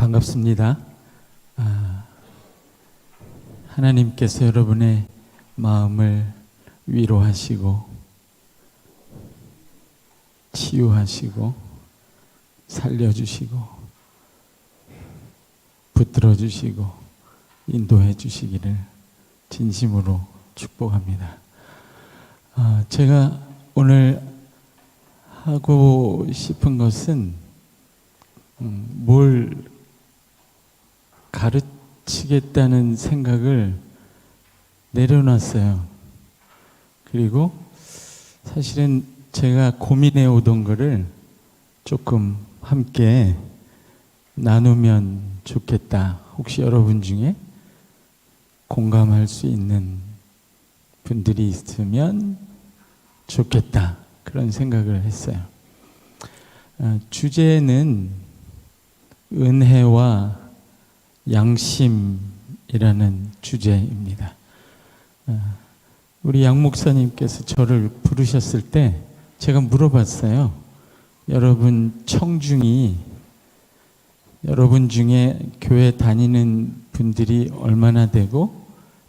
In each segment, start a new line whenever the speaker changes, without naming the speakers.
반갑습니다. 하나님께서 여러분의 마음을 위로하시고 치유하시고 살려주시고 붙들어주시고 인도해 주시기를 진심으로 축복합니다. 제가 오늘 하고 싶은 것은 뭘 가르치겠다는 생각을 내려놨어요. 그리고 사실은 제가 고민해 오던 거를 조금 함께 나누면 좋겠다. 혹시 여러분 중에 공감할 수 있는 분들이 있으면 좋겠다. 그런 생각을 했어요. 주제는 은혜와 양심이라는 주제입니다. 우리 양 목사님께서 저를 부르셨을 때 제가 물어봤어요. 여러분 청중이 여러분 중에 교회 다니는 분들이 얼마나 되고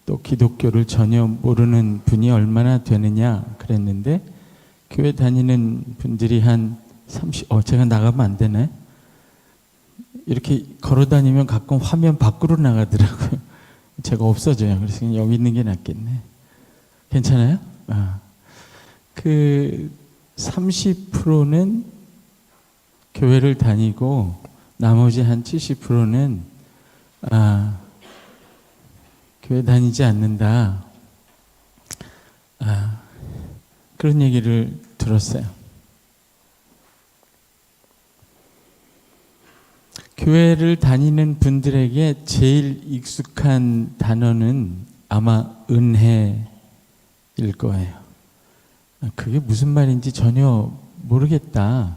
또 기독교를 전혀 모르는 분이 얼마나 되느냐 그랬는데 교회 다니는 분들이 한 30, 제가 나가면 안 되네. 이렇게 걸어 다니면 가끔 화면 밖으로 나가더라고요. 제가 없어져요. 그래서 그냥 여기 있는 게 낫겠네. 괜찮아요? 그 30%는 교회를 다니고 나머지 한 70%는 교회 다니지 않는다. 그런 얘기를 들었어요. 교회를 다니는 분들에게 제일 익숙한 단어는 아마 은혜일 거예요. 그게 무슨 말인지 전혀 모르겠다.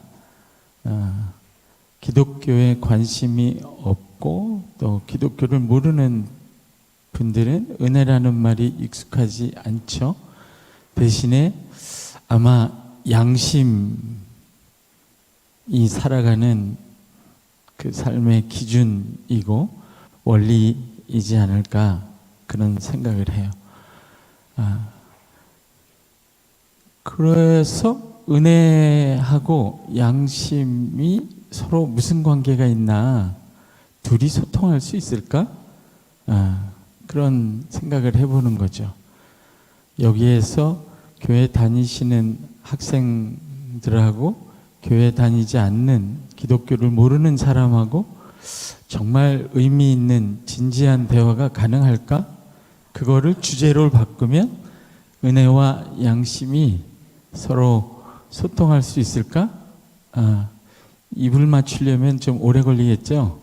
기독교에 관심이 없고 또 기독교를 모르는 분들은 은혜라는 말이 익숙하지 않죠. 대신에 아마 양심이 살아가는 그 삶의 기준이고 원리이지 않을까 그런 생각을 해요. 그래서 은혜하고 양심이 서로 무슨 관계가 있나, 둘이 소통할 수 있을까? 그런 생각을 해보는 거죠. 여기에서 교회 다니시는 학생들하고 교회 다니지 않는 기독교를 모르는 사람하고 정말 의미 있는 진지한 대화가 가능할까? 그거를 주제로 바꾸면 은혜와 양심이 서로 소통할 수 있을까? 입을 맞추려면 좀 오래 걸리겠죠?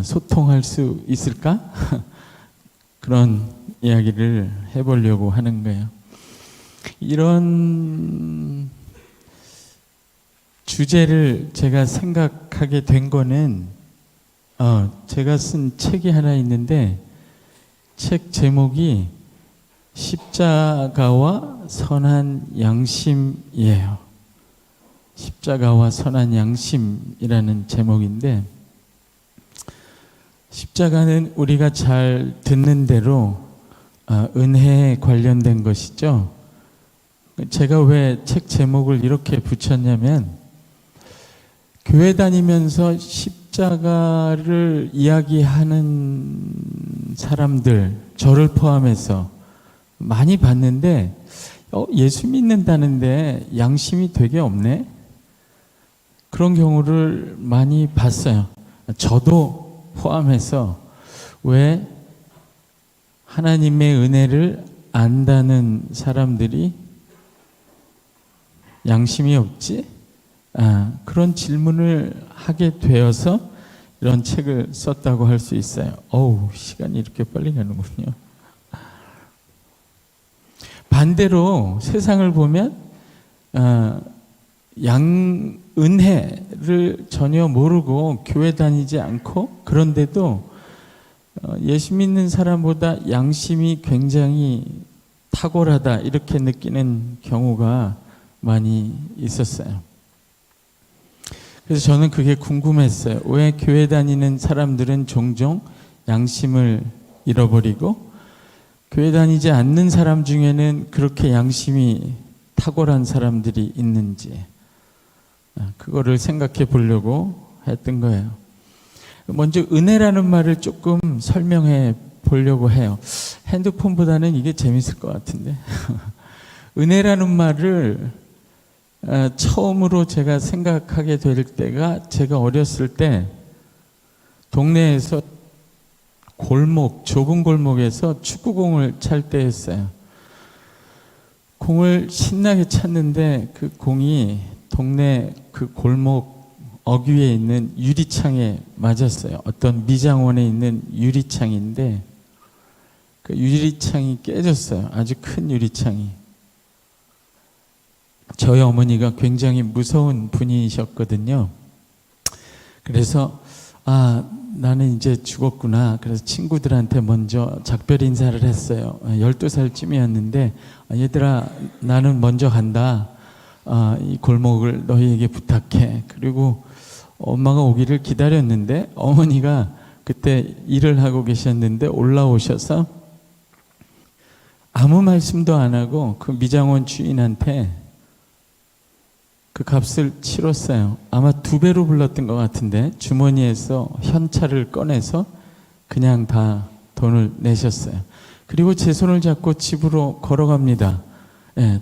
소통할 수 있을까? 그런 이야기를 해보려고 하는 거예요. 이런 주제를 제가 생각하게 된 거는 제가 쓴 책이 하나 있는데 책 제목이 십자가와 선한 양심이에요. 십자가와 선한 양심이라는 제목인데 십자가는 우리가 잘 듣는 대로 은혜에 관련된 것이죠. 제가 왜 책 제목을 이렇게 붙였냐면 교회 다니면서 십자가를 이야기하는 사람들, 저를 포함해서 많이 봤는데 예수 믿는다는데 양심이 되게 없네? 그런 경우를 많이 봤어요. 저도 포함해서 왜 하나님의 은혜를 안다는 사람들이 양심이 없지? 그런 질문을 하게 되어서 이런 책을 썼다고 할 수 있어요. 시간이 이렇게 빨리 가는군요. 반대로 세상을 보면 은혜를 전혀 모르고 교회 다니지 않고 그런데도 예수 믿는 사람보다 양심이 굉장히 탁월하다 이렇게 느끼는 경우가 많이 있었어요. 그래서 저는 그게 궁금했어요. 왜 교회 다니는 사람들은 종종 양심을 잃어버리고 교회 다니지 않는 사람 중에는 그렇게 양심이 탁월한 사람들이 있는지 그거를 생각해 보려고 했던 거예요. 먼저 은혜라는 말을 조금 설명해 보려고 해요. 핸드폰보다는 이게 재밌을 것 같은데 은혜라는 말을 처음으로 제가 생각하게 될 때가 제가 어렸을 때 동네에서 좁은 골목에서 축구공을 찰 때였어요. 공을 신나게 찼는데 그 공이 동네 그 골목 어귀에 있는 유리창에 맞았어요. 어떤 미장원에 있는 유리창인데 그 유리창이 깨졌어요. 아주 큰 유리창이. 저희 어머니가 굉장히 무서운 분이셨거든요. 그래서 나는 이제 죽었구나. 그래서 친구들한테 먼저 작별 인사를 했어요. 12살쯤이었는데 얘들아 나는 먼저 간다. 이 골목을 너희에게 부탁해. 그리고 엄마가 오기를 기다렸는데 어머니가 그때 일을 하고 계셨는데 올라오셔서 아무 말씀도 안 하고 그 미장원 주인한테 그 값을 치렀어요. 아마 2배로 불렀던 것 같은데 주머니에서 현찰을 꺼내서 그냥 다 돈을 내셨어요. 그리고 제 손을 잡고 집으로 걸어갑니다.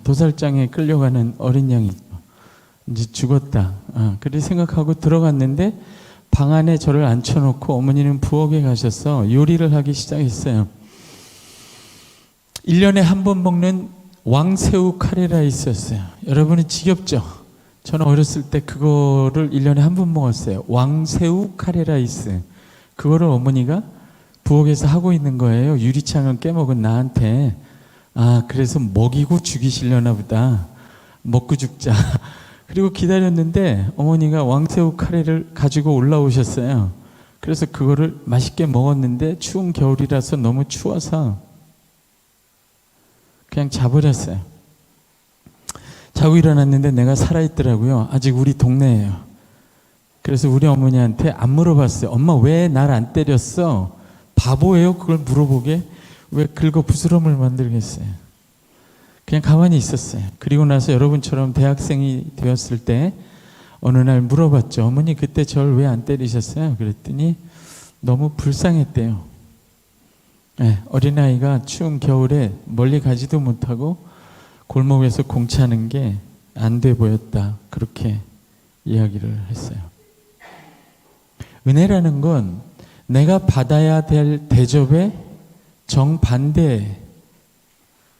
도살장에 끌려가는 어린 양이 이제 죽었다. 그렇게 생각하고 들어갔는데 방 안에 저를 앉혀놓고 어머니는 부엌에 가셔서 요리를 하기 시작했어요. 1년에 한 번 먹는 왕새우 카레라이스였어요. 여러분은 지겹죠? 저는 어렸을 때 그거를 1년에 한 번 먹었어요. 왕새우 카레라이스. 그거를 어머니가 부엌에서 하고 있는 거예요. 유리창을 깨먹은 나한테. 그래서 먹이고 죽이시려나 보다. 먹고 죽자. 그리고 기다렸는데 어머니가 왕새우 카레를 가지고 올라오셨어요. 그래서 그거를 맛있게 먹었는데 추운 겨울이라서 너무 추워서 그냥 자버렸어요. 자고 일어났는데 내가 살아있더라고요. 아직 우리 동네예요. 그래서 우리 어머니한테 안 물어봤어요. 엄마 왜 날 안 때렸어? 바보예요? 그걸 물어보게? 왜 긁어 부스럼을 만들겠어요? 그냥 가만히 있었어요. 그리고 나서 여러분처럼 대학생이 되었을 때 어느 날 물어봤죠. 어머니 그때 저를 왜 안 때리셨어요? 그랬더니 너무 불쌍했대요. 어린아이가 추운 겨울에 멀리 가지도 못하고 골목에서 공차는 게 안 돼 보였다. 그렇게 이야기를 했어요. 은혜라는 건 내가 받아야 될 대접의 정반대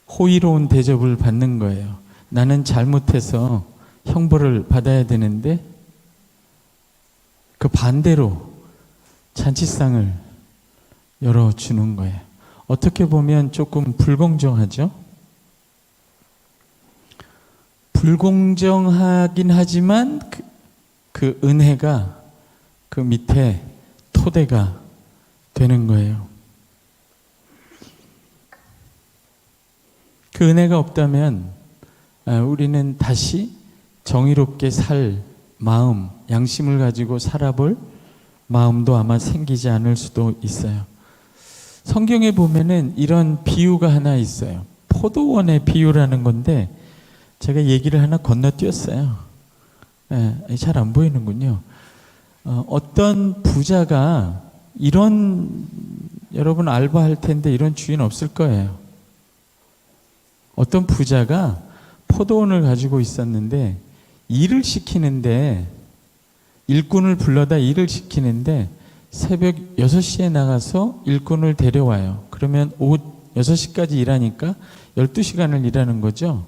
호의로운 대접을 받는 거예요. 나는 잘못해서 형벌을 받아야 되는데 그 반대로 잔치상을 열어주는 거예요. 어떻게 보면 조금 불공정하죠? 불공정하긴 하지만 그 은혜가 그 밑에 토대가 되는 거예요. 그 은혜가 없다면 우리는 다시 정의롭게 살 마음, 양심을 가지고 살아볼 마음도 아마 생기지 않을 수도 있어요. 성경에 보면은 이런 비유가 하나 있어요. 포도원의 비유라는 건데 제가 얘기를 하나 건너뛰었어요. 잘 안 보이는군요. 어떤 부자가 이런, 여러분 알바할 텐데 이런 주인 없을 거예요. 어떤 부자가 포도원을 가지고 있었는데 일을 시키는데 일꾼을 불러다 일을 시키는데 새벽 6시에 나가서 일꾼을 데려와요. 그러면 오후 6시까지 일하니까 12시간을 일하는 거죠.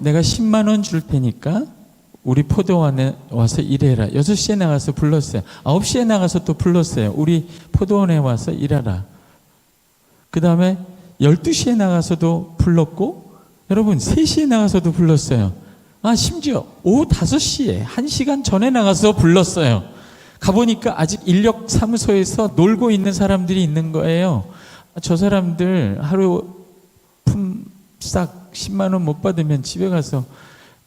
내가 10만 원 줄 테니까 우리 포도원에 와서 일해라. 6시에 나가서 불렀어요. 9시에 나가서 또 불렀어요. 우리 포도원에 와서 일하라. 그 다음에 12시에 나가서도 불렀고 여러분 3시에 나가서도 불렀어요. 심지어 오후 5시에 1시간 전에 나가서 불렀어요. 가보니까 아직 인력사무소에서 놀고 있는 사람들이 있는 거예요. 저 사람들 하루 품삯 10만 원 못 받으면 집에 가서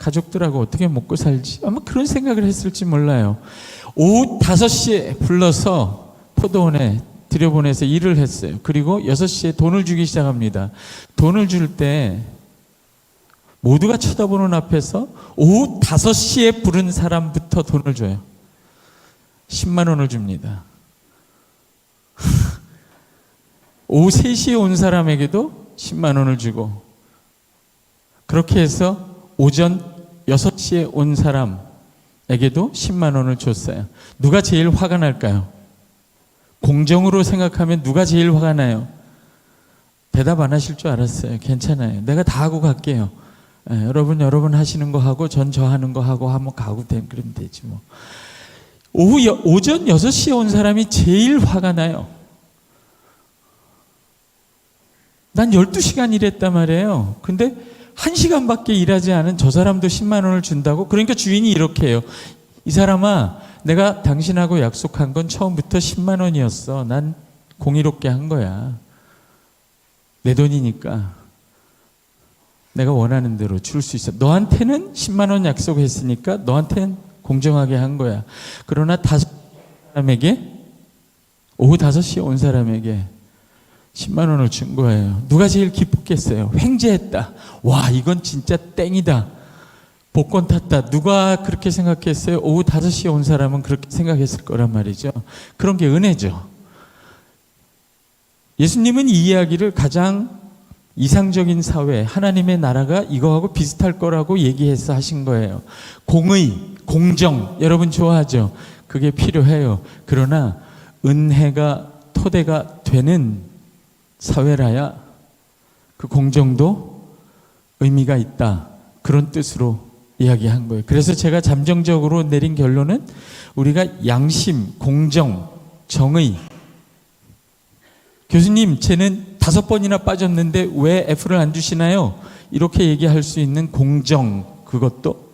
가족들하고 어떻게 먹고 살지? 아마 그런 생각을 했을지 몰라요. 오후 5시에 불러서 포도원에 들여보내서 일을 했어요. 그리고 6시에 돈을 주기 시작합니다. 돈을 줄 때 모두가 쳐다보는 앞에서 오후 5시에 부른 사람부터 돈을 줘요. 10만 원을 줍니다. 오후 3시에 온 사람에게도 10만 원을 주고, 그렇게 해서 오전 6시에 온 사람에게도 10만 원을 줬어요. 누가 제일 화가 날까요? 공정으로 생각하면 누가 제일 화가 나요? 대답 안 하실 줄 알았어요. 괜찮아요. 내가 다 하고 갈게요. 여러분 하시는 거 하고 전 저 하는 거 하고 한번 가고 그러면 되지 뭐. 오전 6시에 온 사람이 제일 화가 나요. 난 12시간 일했단 말이에요. 근데 1시간밖에 일하지 않은 저 사람도 10만 원을 준다고? 그러니까 주인이 이렇게 해요. 이 사람아, 내가 당신하고 약속한 건 처음부터 10만 원이었어. 난 공의롭게 한 거야. 내 돈이니까 내가 원하는 대로 줄 수 있어. 너한테는 10만 원 약속했으니까 너한테는 공정하게 한 거야. 그러나 오후 5시에 온 사람에게 10만 원을 준 거예요. 누가 제일 기쁘겠어요? 횡재했다. 와, 이건 진짜 땡이다. 복권 탔다. 누가 그렇게 생각했어요? 오후 5시에 온 사람은 그렇게 생각했을 거란 말이죠. 그런 게 은혜죠. 예수님은 이 이야기를 가장 이상적인 사회, 하나님의 나라가 이거하고 비슷할 거라고 얘기해서 하신 거예요. 공의, 공정, 여러분 좋아하죠? 그게 필요해요. 그러나 은혜가 토대가 되는 사회라야 그 공정도 의미가 있다. 그런 뜻으로 이야기한 거예요. 그래서 제가 잠정적으로 내린 결론은 우리가 양심, 공정, 정의. 교수님, 쟤는 5번이나 빠졌는데 왜 F를 안 주시나요? 이렇게 얘기할 수 있는 공정, 그것도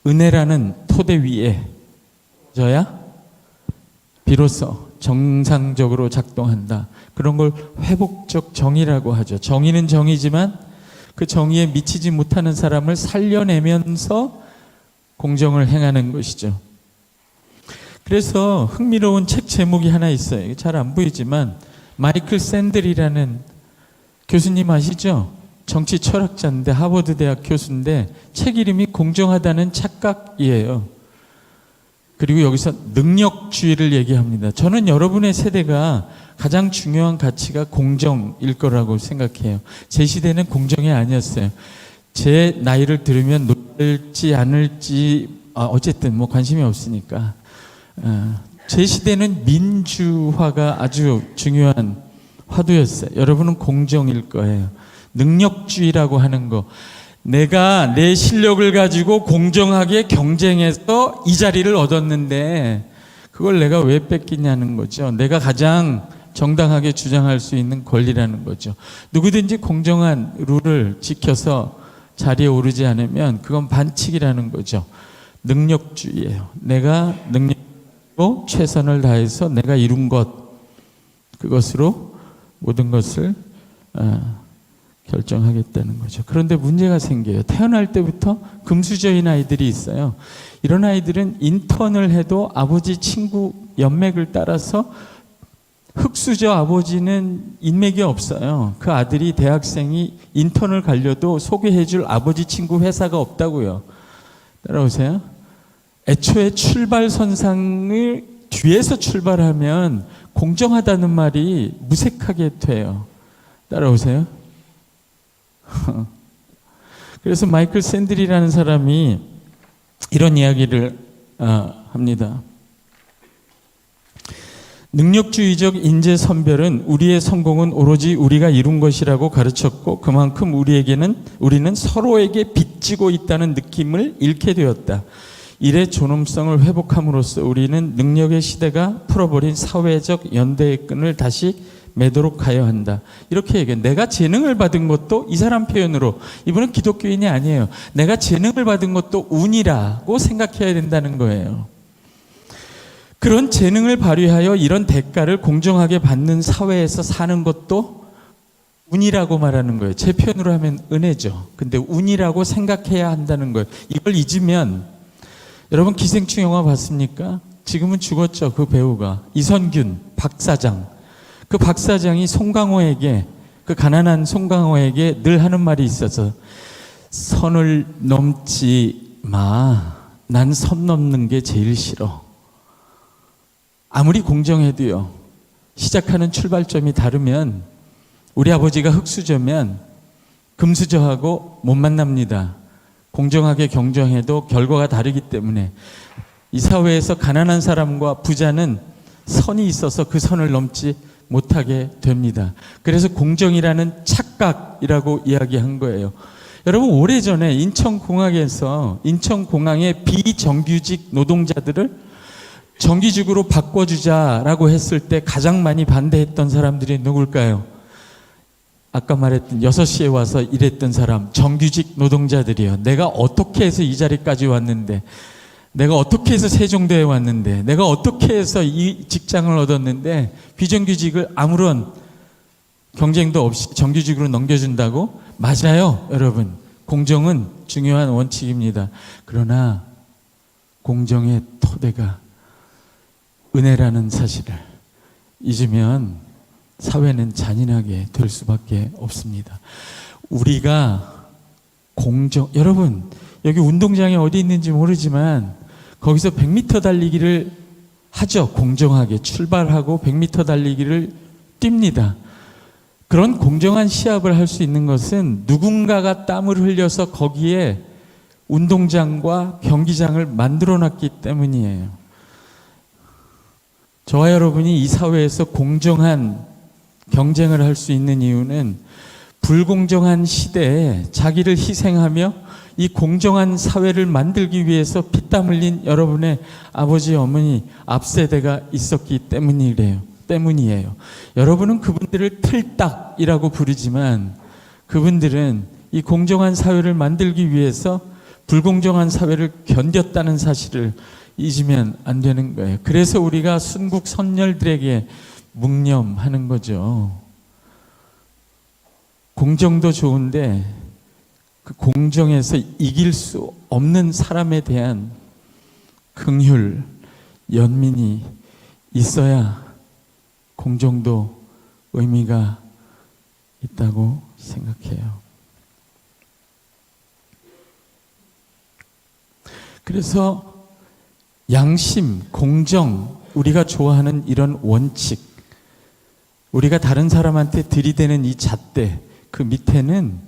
은혜라는 토대 위에 져야 비로소 정상적으로 작동한다. 그런 걸 회복적 정의라고 하죠. 정의는 정의지만 그 정의에 미치지 못하는 사람을 살려내면서 공정을 행하는 것이죠. 그래서 흥미로운 책 제목이 하나 있어요. 잘 안 보이지만 마이클 샌들이라는 교수님 아시죠? 정치 철학자인데 하버드 대학 교수인데 책 이름이 공정하다는 착각이에요. 그리고 여기서 능력주의를 얘기합니다. 저는 여러분의 세대가 가장 중요한 가치가 공정일 거라고 생각해요. 제 시대는 공정이 아니었어요. 제 나이를 들으면 놀지 않을지 어쨌든 뭐 관심이 없으니까. 제 시대는 민주화가 아주 중요한 화두였어요. 여러분은 공정일 거예요. 능력주의라고 하는 거. 내가 내 실력을 가지고 공정하게 경쟁해서 이 자리를 얻었는데 그걸 내가 왜 뺏기냐는 거죠. 내가 가장 정당하게 주장할 수 있는 권리라는 거죠. 누구든지 공정한 룰을 지켜서 자리에 오르지 않으면 그건 반칙이라는 거죠. 능력주의예요. 내가 능력으로 최선을 다해서 내가 이룬 것, 그것으로 모든 것을 결정하겠다는 거죠. 그런데 문제가 생겨요. 태어날 때부터 금수저인 아이들이 있어요. 이런 아이들은 인턴을 해도 아버지 친구 연맥을 따라서 흙수저 아버지는 인맥이 없어요. 그 아들이 대학생이 인턴을 가려도 소개해줄 아버지 친구 회사가 없다고요. 따라오세요. 애초에 출발선상을 뒤에서 출발하면 공정하다는 말이 무색하게 돼요. 따라오세요. 그래서 마이클 샌들이라는 사람이 이런 이야기를 합니다. 능력주의적 인재 선별은 우리의 성공은 오로지 우리가 이룬 것이라고 가르쳤고 그만큼 우리는 서로에게 빚지고 있다는 느낌을 잃게 되었다. 이래 존엄성을 회복함으로써 우리는 능력의 시대가 풀어버린 사회적 연대의 끈을 다시 매도록 하여야 한다. 이렇게 얘기해요. 내가 재능을 받은 것도 이 사람 표현으로, 이분은 기독교인이 아니에요. 내가 재능을 받은 것도 운이라고 생각해야 된다는 거예요. 그런 재능을 발휘하여 이런 대가를 공정하게 받는 사회에서 사는 것도 운이라고 말하는 거예요. 제 표현으로 하면 은혜죠. 근데 운이라고 생각해야 한다는 거예요. 이걸 잊으면, 여러분 기생충 영화 봤습니까? 지금은 죽었죠. 그 배우가 이선균 박사장. 그 박사장이 송강호에게, 그 가난한 송강호에게 늘 하는 말이 있어서, 선을 넘지 마. 난 선 넘는 게 제일 싫어. 아무리 공정해도요, 시작하는 출발점이 다르면, 우리 아버지가 흙수저면 금수저하고 못 만납니다. 공정하게 경쟁해도 결과가 다르기 때문에 이 사회에서 가난한 사람과 부자는 선이 있어서 그 선을 넘지 못하게 됩니다. 그래서 공정이라는 착각이라고 이야기한 거예요. 여러분, 오래전에 인천공항에서 인천공항의 비정규직 노동자들을 정규직으로 바꿔주자라고 했을 때 가장 많이 반대했던 사람들이 누굴까요? 아까 말했던 6시에 와서 일했던 사람, 정규직 노동자들이요. 내가 어떻게 해서 이 자리까지 왔는데, 내가 어떻게 해서 세종대에 왔는데, 내가 어떻게 해서 이 직장을 얻었는데 비정규직을 아무런 경쟁도 없이 정규직으로 넘겨준다고? 맞아요, 여러분. 공정은 중요한 원칙입니다. 그러나 공정의 토대가 은혜라는 사실을 잊으면 사회는 잔인하게 될 수밖에 없습니다. 우리가 여러분, 여기 운동장이 어디 있는지 모르지만 거기서 100m 달리기를 하죠. 공정하게 출발하고 100m 달리기를 뜁니다. 그런 공정한 시합을 할 수 있는 것은 누군가가 땀을 흘려서 거기에 운동장과 경기장을 만들어 놨기 때문이에요. 저와 여러분이 이 사회에서 공정한 경쟁을 할 수 있는 이유는 불공정한 시대에 자기를 희생하며 이 공정한 사회를 만들기 위해서 피땀 흘린 여러분의 아버지, 어머니, 앞세대가 있었기 때문이에요. 여러분은 그분들을 틀딱이라고 부르지만 그분들은 이 공정한 사회를 만들기 위해서 불공정한 사회를 견뎠다는 사실을 잊으면 안 되는 거예요. 그래서 우리가 순국 선열들에게 묵념하는 거죠. 공정도 좋은데 그 공정에서 이길 수 없는 사람에 대한 긍휼, 연민이 있어야 공정도 의미가 있다고 생각해요. 그래서 양심, 공정, 우리가 좋아하는 이런 원칙, 우리가 다른 사람한테 들이대는 이 잣대, 그 밑에는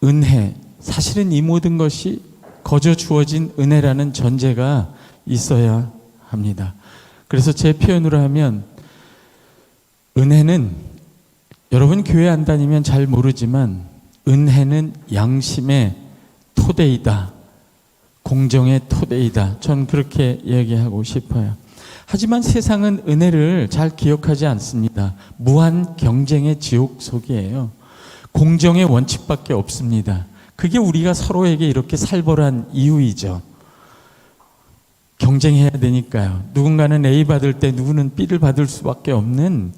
은혜, 사실은 이 모든 것이 거저 주어진 은혜라는 전제가 있어야 합니다. 그래서 제 표현으로 하면 은혜는, 여러분 교회 안 다니면 잘 모르지만 은혜는 양심의 토대이다. 공정의 토대이다. 전 그렇게 얘기하고 싶어요. 하지만 세상은 은혜를 잘 기억하지 않습니다. 무한 경쟁의 지옥 속이에요. 공정의 원칙밖에 없습니다. 그게 우리가 서로에게 이렇게 살벌한 이유이죠. 경쟁해야 되니까요. 누군가는 A 받을 때 누구는 B를 받을 수밖에 없는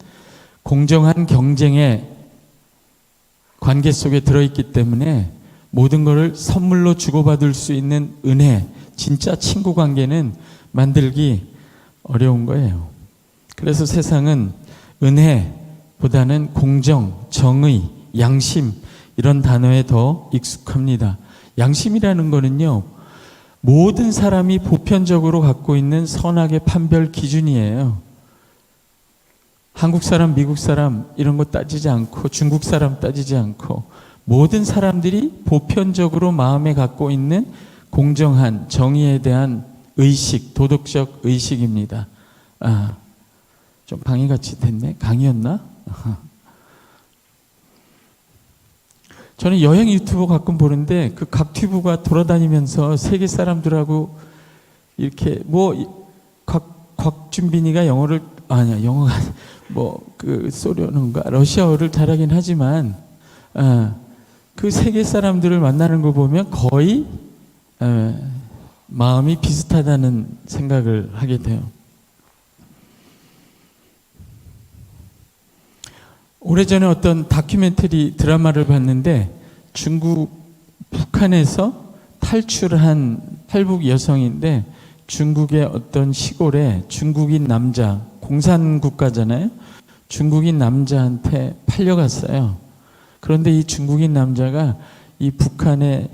공정한 경쟁의 관계 속에 들어있기 때문에 모든 것을 선물로 주고받을 수 있는 은혜, 진짜 친구 관계는 만들기 어려운 거예요. 그래서 세상은 은혜보다는 공정, 정의, 양심, 이런 단어에 더 익숙합니다. 양심이라는 거는요, 모든 사람이 보편적으로 갖고 있는 선악의 판별 기준이에요. 한국 사람, 미국 사람 이런 거 따지지 않고, 중국 사람 따지지 않고, 모든 사람들이 보편적으로 마음에 갖고 있는 공정한 정의에 대한 의식, 도덕적 의식입니다. 좀 강의같이 됐네? 강의였나? 저는 여행 유튜브 가끔 보는데 그 각 튜브가 돌아다니면서 세계 사람들하고 이렇게 곽준빈이가 영어를 영어가 그 소련인가 러시아어를 잘하긴 하지만 그 세계 사람들을 만나는 거 보면 거의 마음이 비슷하다는 생각을 하게 돼요. 오래전에 어떤 다큐멘터리 드라마를 봤는데 북한에서 탈출한 탈북 여성인데 중국의 어떤 시골에 중국인 남자, 공산국가잖아요. 중국인 남자한테 팔려갔어요. 그런데 이 중국인 남자가 이 북한에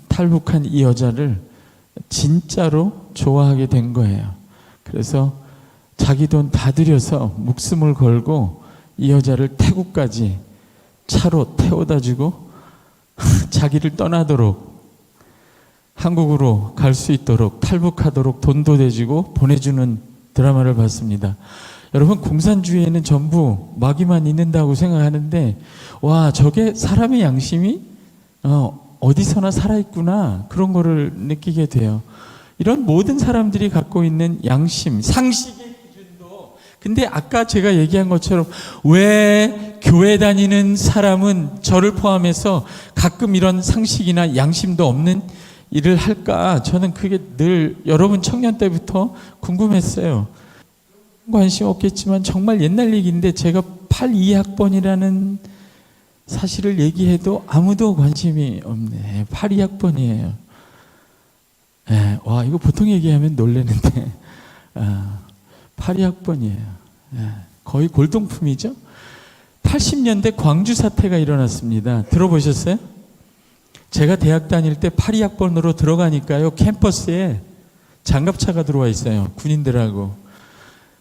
탈북한 이 여자를 진짜로 좋아하게 된 거예요. 그래서 자기 돈 다 들여서 목숨을 걸고 이 여자를 태국까지 차로 태워다 주고 자기를 떠나도록 한국으로 갈 수 있도록 탈북하도록 돈도 대주고 보내주는 드라마를 봤습니다. 여러분, 공산주의에는 전부 마귀만 있는다고 생각하는데 와, 저게 사람의 양심이 어디서나 살아있구나, 그런 거를 느끼게 돼요. 이런 모든 사람들이 갖고 있는 양심, 상식의 기준도, 근데 아까 제가 얘기한 것처럼 왜 교회 다니는 사람은 저를 포함해서 가끔 이런 상식이나 양심도 없는 일을 할까? 저는 그게 늘 여러분 청년 때부터 궁금했어요. 관심 없겠지만 정말 옛날 얘기인데 제가 82학번이라는 사실을 얘기해도 아무도 관심이 없네. 82학번이에요. 네, 와, 이거 보통 얘기하면 놀라는데 82학번이에요. 네, 거의 골동품이죠. 80년대 광주 사태가 일어났습니다. 들어보셨어요? 제가 대학 다닐 때 82학번으로 들어가니까요, 캠퍼스에 장갑차가 들어와 있어요. 군인들하고.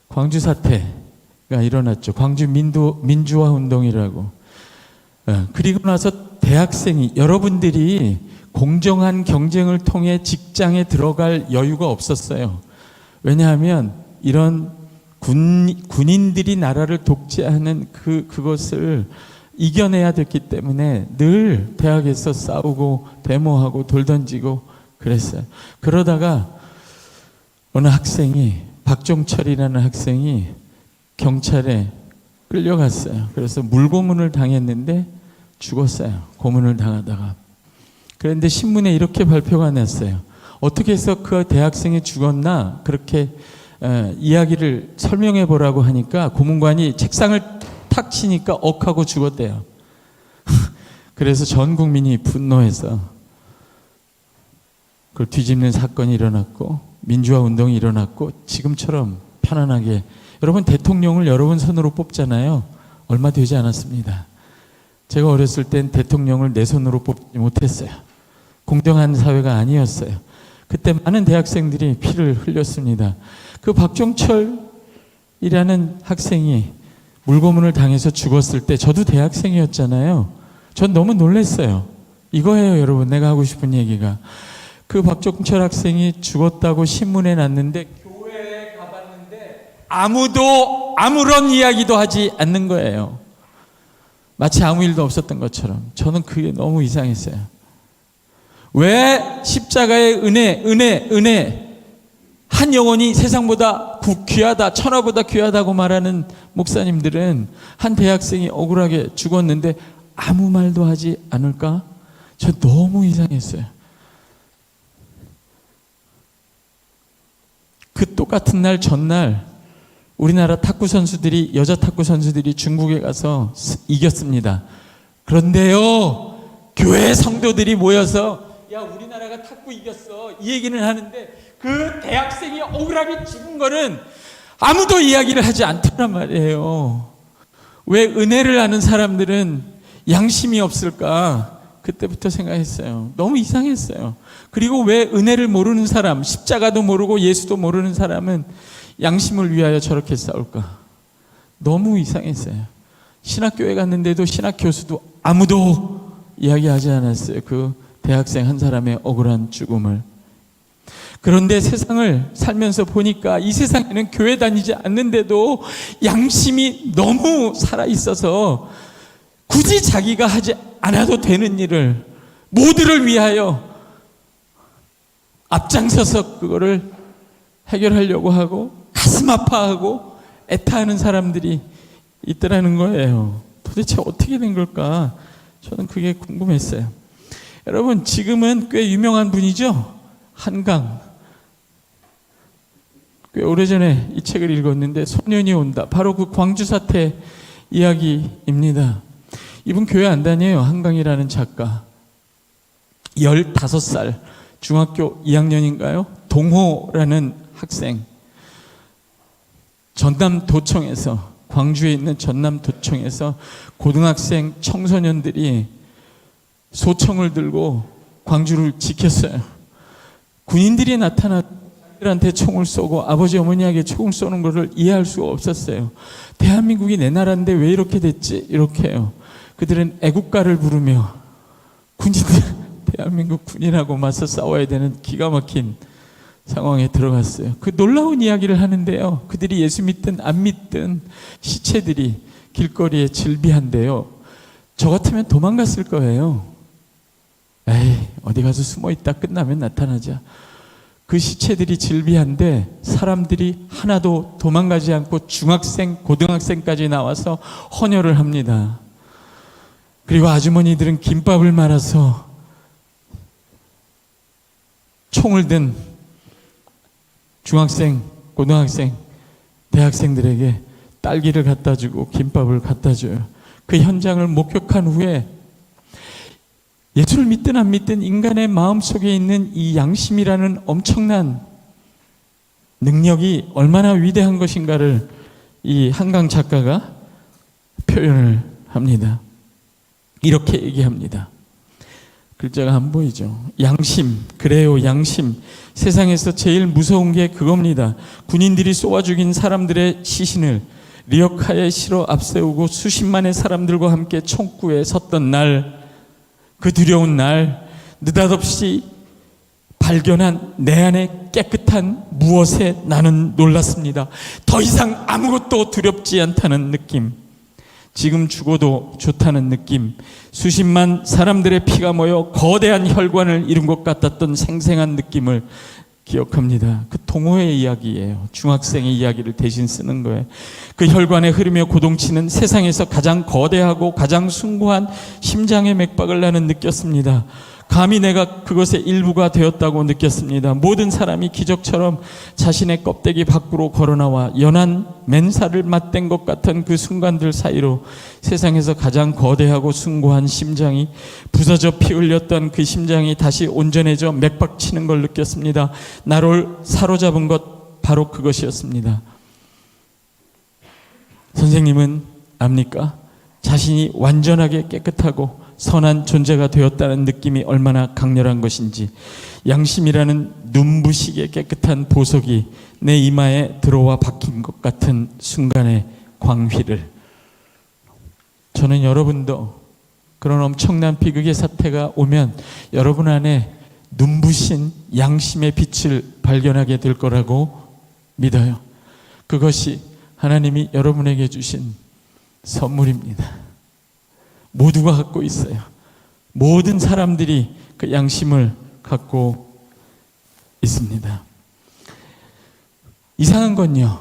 광주 사태가 일어났죠. 광주 민주화 운동이라고. 그리고 나서 대학생이, 여러분들이 공정한 경쟁을 통해 직장에 들어갈 여유가 없었어요. 왜냐하면 이런 군인들이 나라를 독재하는 그것을 이겨내야 됐기 때문에 늘 대학에서 싸우고 데모하고 돌 던지고 그랬어요. 그러다가 어느 학생이, 박종철이라는 학생이 경찰에 끌려갔어요. 그래서 물고문을 당했는데 죽었어요. 고문을 당하다가. 그런데 신문에 이렇게 발표가 났어요. 어떻게 해서 그 대학생이 죽었나 그렇게 이야기를 설명해 보라고 하니까 고문관이 책상을 탁 치니까 억하고 죽었대요. 그래서 전 국민이 분노해서 그걸 뒤집는 사건이 일어났고 민주화 운동이 일어났고 지금처럼 편안하게, 여러분 대통령을 여러분 손으로 뽑잖아요. 얼마 되지 않았습니다. 제가 어렸을 땐 대통령을 내 손으로 뽑지 못했어요. 공정한 사회가 아니었어요. 그때 많은 대학생들이 피를 흘렸습니다. 그 박종철이라는 학생이 물고문을 당해서 죽었을 때 저도 대학생이었잖아요. 전 너무 놀랐어요. 이거예요, 여러분. 내가 하고 싶은 얘기가. 그 박종철 학생이 죽었다고 신문에 났는데 교회에 가봤는데 아무도 아무런 이야기도 하지 않는 거예요. 마치 아무 일도 없었던 것처럼. 저는 그게 너무 이상했어요. 왜 십자가의 은혜, 한 영혼이 세상보다 귀하다, 천하보다 귀하다고 말하는 목사님들은 한 대학생이 억울하게 죽었는데 아무 말도 하지 않을까? 저 너무 이상했어요. 그 똑같은 날 전날 우리나라 탁구 선수들이, 여자 탁구 선수들이 중국에 가서 이겼습니다. 그런데요, 교회 성도들이 모여서 야, 우리나라가 탁구 이겼어, 이 얘기는 하는데 그 대학생이 억울하게 죽은 거는 아무도 이야기를 하지 않더란 말이에요. 왜 은혜를 아는 사람들은 양심이 없을까? 그때부터 생각했어요. 너무 이상했어요. 그리고 왜 은혜를 모르는 사람, 십자가도 모르고 예수도 모르는 사람은 양심을 위하여 저렇게 싸울까? 너무 이상했어요. 신학교에 갔는데도 신학교수도 아무도 이야기하지 않았어요. 그 대학생 한 사람의 억울한 죽음을. 그런데 세상을 살면서 보니까 이 세상에는 교회 다니지 않는데도 양심이 너무 살아있어서 굳이 자기가 하지 않아도 되는 일을 모두를 위하여 앞장서서 그거를 해결하려고 하고 가슴 아파하고 애타하는 사람들이 있더라는 거예요. 도대체 어떻게 된 걸까? 저는 그게 궁금했어요. 여러분, 지금은 꽤 유명한 분이죠? 한강. 꽤 오래전에 이 책을 읽었는데 소년이 온다. 바로 그 광주 사태 이야기입니다. 이분 교회 안 다녀요. 한강이라는 작가. 15살, 중학교 2학년인가요? 동호라는 학생. 전남도청에서, 광주에 있는 전남도청에서 고등학생 청소년들이 소총을 들고 광주를 지켰어요. 군인들이 나타나 들한테 총을 쏘고 아버지 어머니에게 총을 쏘는 것을 이해할 수가 없었어요. 대한민국이 내 나라인데 왜 이렇게 됐지? 이렇게 해요. 그들은 애국가를 부르며 군인들, 대한민국 군인하고 맞서 싸워야 되는 기가 막힌 상황에 들어갔어요. 그 놀라운 이야기를 하는데요. 그들이 예수 믿든 안 믿든 시체들이 길거리에 질비한데요. 저 같으면 도망갔을 거예요. 에이, 어디 가서 숨어 있다 끝나면 나타나자. 그 시체들이 질비한데 사람들이 하나도 도망가지 않고 중학생, 고등학생까지 나와서 헌혈을 합니다. 그리고 아주머니들은 김밥을 말아서 총을 든 중학생, 고등학생, 대학생들에게 딸기를 갖다 주고 김밥을 갖다 줘요. 그 현장을 목격한 후에 예수를 믿든 안 믿든 인간의 마음속에 있는 이 양심이라는 엄청난 능력이 얼마나 위대한 것인가를 이 한강 작가가 표현을 합니다. 이렇게 얘기합니다. 글자가 안 보이죠? 양심, 그래요, 양심. 세상에서 제일 무서운 게 그겁니다. 군인들이 쏘아 죽인 사람들의 시신을 리어카에 실어 앞세우고 수십만의 사람들과 함께 총구에 섰던 날, 그 두려운 날, 느닷없이 발견한 내 안에 깨끗한 무엇에 나는 놀랐습니다. 더 이상 아무것도 두렵지 않다는 느낌, 지금 죽어도 좋다는 느낌, 수십만 사람들의 피가 모여 거대한 혈관을 이룬 것 같았던 생생한 느낌을 기억합니다. 그 동호회 이야기예요. 중학생의 이야기를 대신 쓰는 거예요. 그 혈관에 흐르며 고동치는 세상에서 가장 거대하고 가장 숭고한 심장의 맥박을 나는 느꼈습니다. 감히 내가 그것의 일부가 되었다고 느꼈습니다. 모든 사람이 기적처럼 자신의 껍데기 밖으로 걸어나와 연한 맨살을 맞댄 것 같은 그 순간들 사이로 세상에서 가장 거대하고 숭고한 심장이 부서져 피 흘렸던 그 심장이 다시 온전해져 맥박치는 걸 느꼈습니다. 나를 사로잡은 것 바로 그것이었습니다. 선생님은 압니까? 자신이 완전하게 깨끗하고 선한 존재가 되었다는 느낌이 얼마나 강렬한 것인지, 양심이라는 눈부시게 깨끗한 보석이 내 이마에 들어와 박힌 것 같은 순간의 광휘를, 저는 여러분도 그런 엄청난 비극의 사태가 오면 여러분 안에 눈부신 양심의 빛을 발견하게 될 거라고 믿어요. 그것이 하나님이 여러분에게 주신 선물입니다. 모두가 갖고 있어요. 모든 사람들이 그 양심을 갖고 있습니다. 이상한 건요,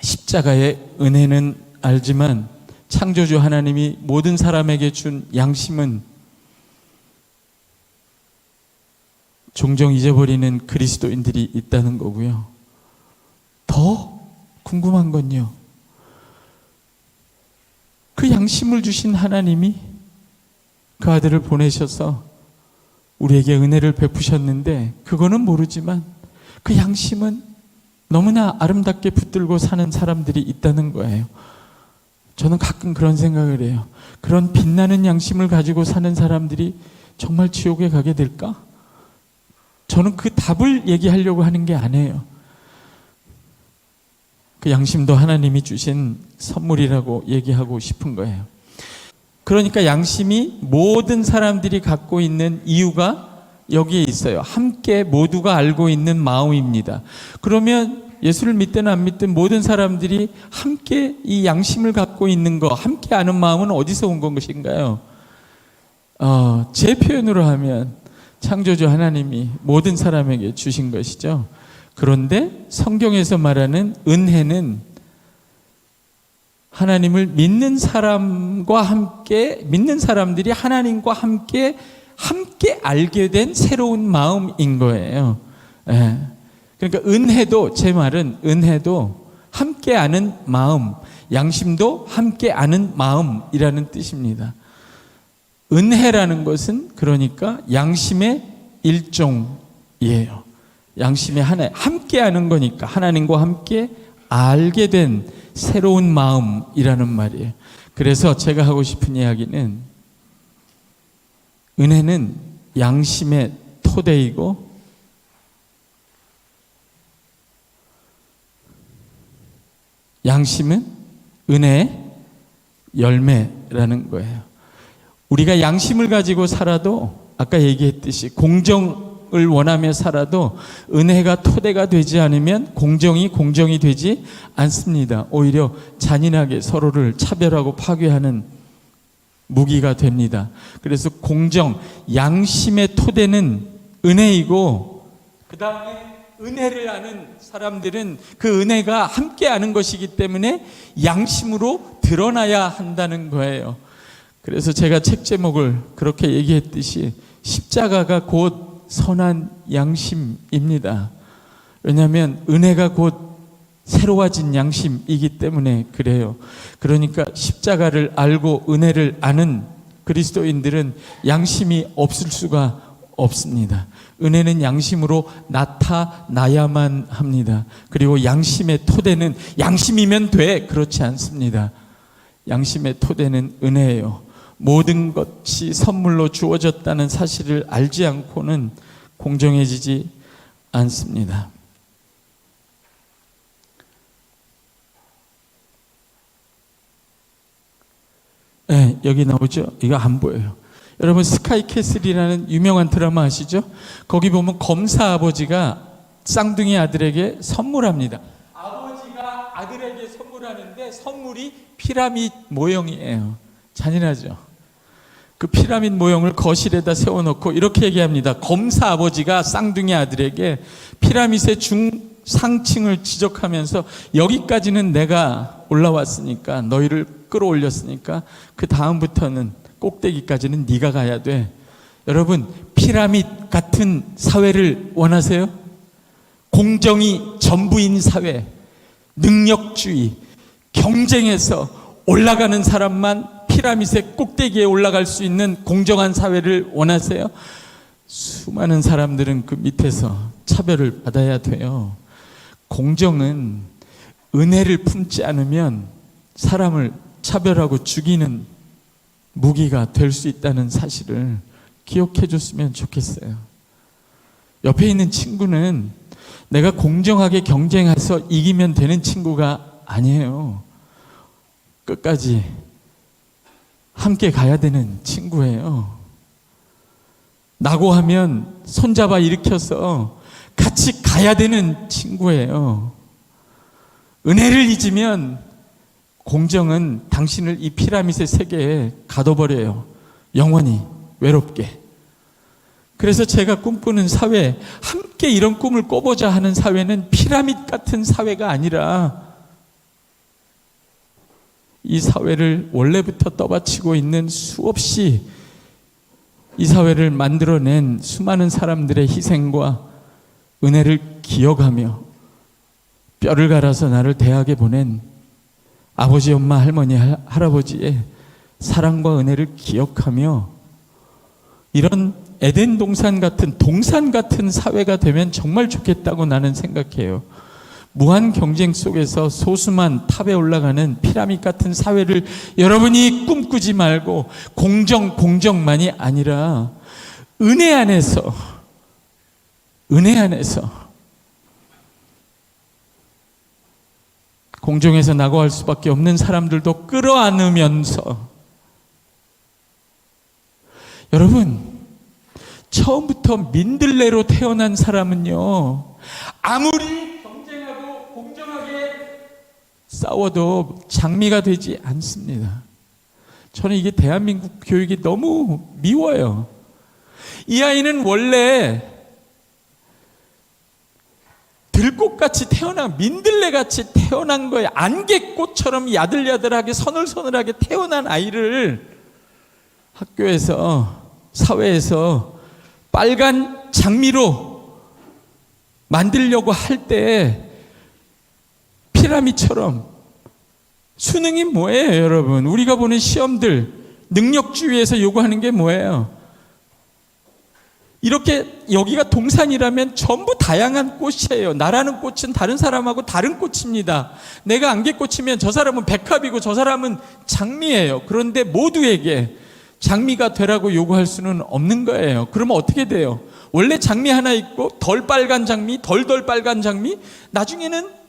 십자가의 은혜는 알지만 창조주 하나님이 모든 사람에게 준 양심은 종종 잊어버리는 그리스도인들이 있다는 거고요. 더 궁금한 건요, 그 양심을 주신 하나님이 그 아들을 보내셔서 우리에게 은혜를 베푸셨는데, 그거는 모르지만 그 양심은 너무나 아름답게 붙들고 사는 사람들이 있다는 거예요. 저는 가끔 그런 생각을 해요. 그런 빛나는 양심을 가지고 사는 사람들이 정말 지옥에 가게 될까? 저는 그 답을 얘기하려고 하는 게 아니에요. 그 양심도 하나님이 주신 선물이라고 얘기하고 싶은 거예요. 그러니까 양심이 모든 사람들이 갖고 있는 이유가 여기에 있어요. 함께 모두가 알고 있는 마음입니다. 그러면 예수를 믿든 안 믿든 모든 사람들이 함께 이 양심을 갖고 있는 거, 함께 아는 마음은 어디서 온 것인가요? 제 표현으로 하면 창조주 하나님이 모든 사람에게 주신 것이죠. 그런데 성경에서 말하는 은혜는 하나님을 믿는 사람과 함께, 믿는 사람들이 하나님과 함께 알게 된 새로운 마음인 거예요. 예. 그러니까 은혜도, 제 말은 은혜도 함께 아는 마음, 양심도 함께 아는 마음이라는 뜻입니다. 은혜라는 것은 그러니까 양심의 일종이에요. 양심의 하나, 함께 아는 거니까 하나님과 함께 알게 된 새로운 마음이라는 말이에요. 그래서 제가 하고 싶은 이야기는 은혜는 양심의 토대이고 양심은 은혜의 열매라는 거예요. 우리가 양심을 가지고 살아도 아까 얘기했듯이 공정을 원하며 살아도 은혜가 토대가 되지 않으면 공정이 되지 않습니다. 오히려 잔인하게 서로를 차별하고 파괴하는 무기가 됩니다. 그래서 공정, 양심의 토대는 은혜이고 그 다음에 은혜를 아는 사람들은 그 은혜가 함께 아는 것이기 때문에 양심으로 드러나야 한다는 거예요. 그래서 제가 책 제목을 그렇게 얘기했듯이 십자가가 곧 선한 양심입니다. 왜냐하면 은혜가 곧 새로워진 양심이기 때문에 그래요. 그러니까 십자가를 알고 은혜를 아는 그리스도인들은 양심이 없을 수가 없습니다. 은혜는 양심으로 나타나야만 합니다. 그리고 양심의 토대는 양심이면 돼, 그렇지 않습니다. 양심의 토대는 은혜예요. 모든 것이 선물로 주어졌다는 사실을 알지 않고는 공정해지지 않습니다. 네, 여기 나오죠? 이거 안 보여요. 여러분 스카이캐슬이라는 유명한 드라마 아시죠? 거기 보면 검사 아버지가 쌍둥이 아들에게 선물합니다. 아버지가 아들에게 선물하는데 선물이 피라미드 모형이에요. 잔인하죠? 그 피라미드 모형을 거실에다 세워놓고 이렇게 얘기합니다. 검사 아버지가 쌍둥이 아들에게 피라미드의 중상층을 지적하면서 여기까지는 내가 올라왔으니까 너희를 끌어올렸으니까 그 다음부터는 꼭대기까지는 네가 가야 돼. 여러분 피라미드 같은 사회를 원하세요? 공정이 전부인 사회, 능력주의, 경쟁에서 올라가는 사람만 피라미드의 꼭대기에 올라갈 수 있는 공정한 사회를 원하세요? 수많은 사람들은 그 밑에서 차별을 받아야 돼요. 공정은 은혜를 품지 않으면 사람을 차별하고 죽이는 무기가 될 수 있다는 사실을 기억해 줬으면 좋겠어요. 옆에 있는 친구는 내가 공정하게 경쟁해서 이기면 되는 친구가 아니에요. 끝까지 함께 가야 되는 친구예요. 나고 하면 손잡아 일으켜서 같이 가야 되는 친구예요. 은혜를 잊으면 공정은 당신을 이 피라미드 세계에 가둬버려요. 영원히 외롭게. 그래서 제가 꿈꾸는 사회, 함께 이런 꿈을 꿔보자 하는 사회는 피라미드 같은 사회가 아니라 이 사회를 원래부터 떠받치고 있는 수없이 이 사회를 만들어낸 수많은 사람들의 희생과 은혜를 기억하며 뼈를 갈아서 나를 대학에 보낸 아버지, 엄마, 할머니, 할아버지의 사랑과 은혜를 기억하며 이런 에덴 동산 같은 사회가 되면 정말 좋겠다고 나는 생각해요. 무한 경쟁 속에서 소수만 탑에 올라가는 피라미드 같은 사회를 여러분이 꿈꾸지 말고 공정만이 아니라 은혜 안에서 공정에서 낙오할 수밖에 없는 사람들도 끌어안으면서 여러분 처음부터 민들레로 태어난 사람은요 아무리 경쟁하고 공정하게 싸워도 장미가 되지 않습니다. 저는 이게 대한민국 교육이 너무 미워요. 이 아이는 원래 들꽃같이 민들레같이 태어난 거예요. 안개꽃처럼 야들야들하게 서늘서늘하게 태어난 아이를 학교에서 사회에서 빨간 장미로 만들려고 할 때 피라미처럼. 수능이 뭐예요, 여러분? 우리가 보는 시험들, 능력주의에서 요구하는 게 뭐예요? 이렇게 여기가 동산이라면 전부 다양한 꽃이에요. 나라는 꽃은 다른 사람하고 다른 꽃입니다. 내가 안개꽃이면 저 사람은 백합이고 저 사람은 장미예요. 그런데 모두에게 장미가 되라고 요구할 수는 없는 거예요. 그러면 어떻게 돼요? 원래 장미 하나 있고 덜 빨간 장미, 덜 빨간 장미, 나중에는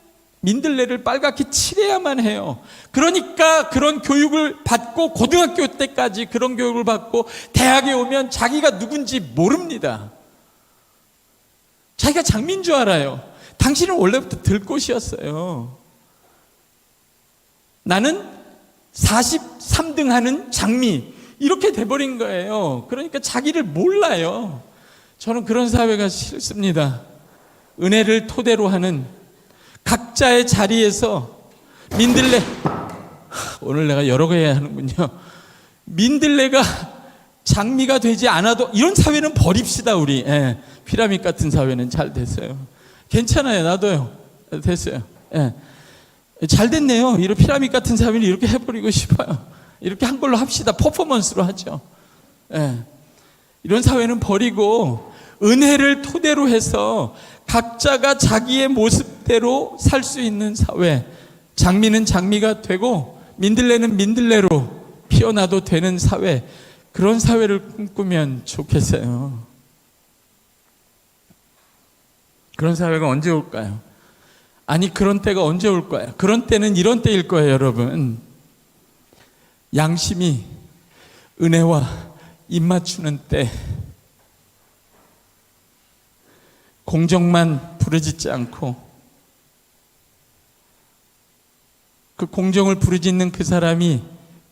민들레를 빨갛게 칠해야만 해요. 그러니까 그런 교육을 받고 고등학교 때까지 그런 교육을 받고 대학에 오면 자기가 누군지 모릅니다. 자기가 장미인 줄 알아요. 당신은 원래부터 들꽃이었어요. 나는 43등 하는 장미, 이렇게 돼버린 거예요. 그러니까 자기를 몰라요. 저는 그런 사회가 싫습니다. 은혜를 토대로 하는 각자의 자리에서 민들레, 오늘 내가 여러 개 해야 하는군요. 민들레가 장미가 되지 않아도 이런 사회는 버립시다. 우리 피라밋 같은 사회는 잘 됐어요. 괜찮아요. 놔둬요. 됐어요. 잘 됐네요. 이런 피라밋 같은 사회는 이렇게 해버리고 싶어요. 이렇게 한 걸로 합시다. 퍼포먼스로 하죠. 이런 사회는 버리고 은혜를 토대로 해서 각자가 자기의 모습대로 살 수 있는 사회, 장미는 장미가 되고 민들레는 민들레로 피어나도 되는 사회, 그런 사회를 꿈꾸면 좋겠어요. 그런 사회가 언제 올까요? 아니, 그런 때가 언제 올 거예요? 그런 때는 이런 때일 거예요, 여러분. 양심이 은혜와 입맞추는 때, 공정만 부르짖지 않고 그 공정을 부르짖는 그 사람이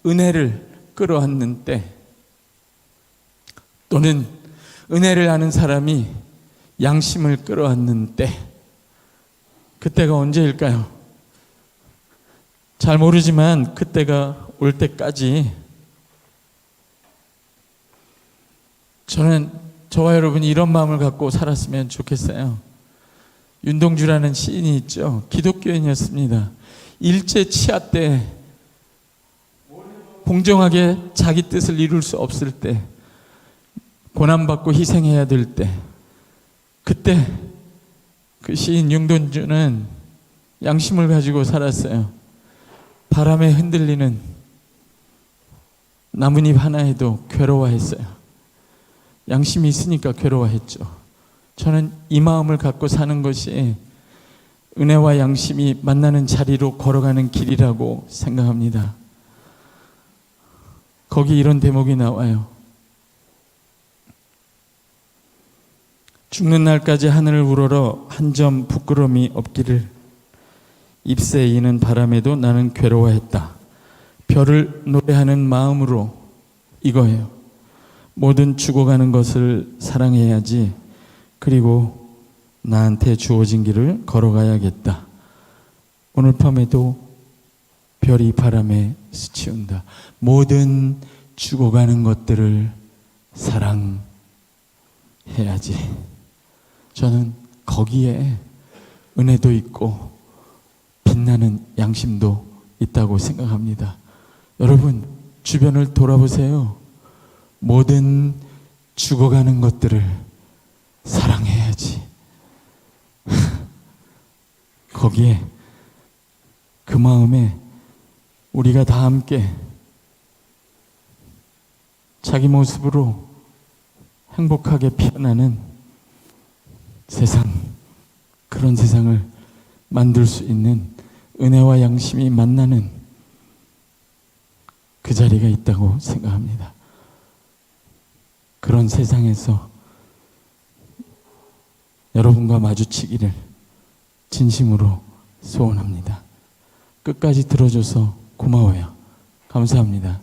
은혜를 끌어안는 때, 또는 은혜를 아는 사람이 양심을 끌어안는 때, 그때가 언제일까요? 잘 모르지만 그때가 올 때까지 저는 저와 여러분이 이런 마음을 갖고 살았으면 좋겠어요. 윤동주라는 시인이 있죠. 기독교인이었습니다. 일제 치하 때 공정하게 자기 뜻을 이룰 수 없을 때, 고난받고 희생해야 될 때, 그때 그 시인 윤동주는 양심을 가지고 살았어요. 바람에 흔들리는 나뭇잎 하나에도 괴로워했어요. 양심이 있으니까 괴로워했죠. 저는 이 마음을 갖고 사는 것이 은혜와 양심이 만나는 자리로 걸어가는 길이라고 생각합니다. 거기 이런 대목이 나와요. 죽는 날까지 하늘을 우러러 한 점 부끄러움이 없기를, 잎새 이는 바람에도 나는 괴로워했다. 별을 노래하는 마음으로, 이거예요. 모든 죽어가는 것을 사랑해야지. 그리고 나한테 주어진 길을 걸어가야겠다. 오늘 밤에도 별이 바람에 스치운다. 모든 죽어가는 것들을 사랑해야지. 저는 거기에 은혜도 있고 빛나는 양심도 있다고 생각합니다. 여러분, 주변을 돌아보세요. 모든 죽어가는 것들을 사랑해야지. 거기에, 그 마음에 우리가 다 함께 자기 모습으로 행복하게 피어나는 세상, 그런 세상을 만들 수 있는 은혜와 양심이 만나는 그 자리가 있다고 생각합니다. 그런 세상에서 여러분과 마주치기를 진심으로 소원합니다. 끝까지 들어줘서 고마워요. 감사합니다.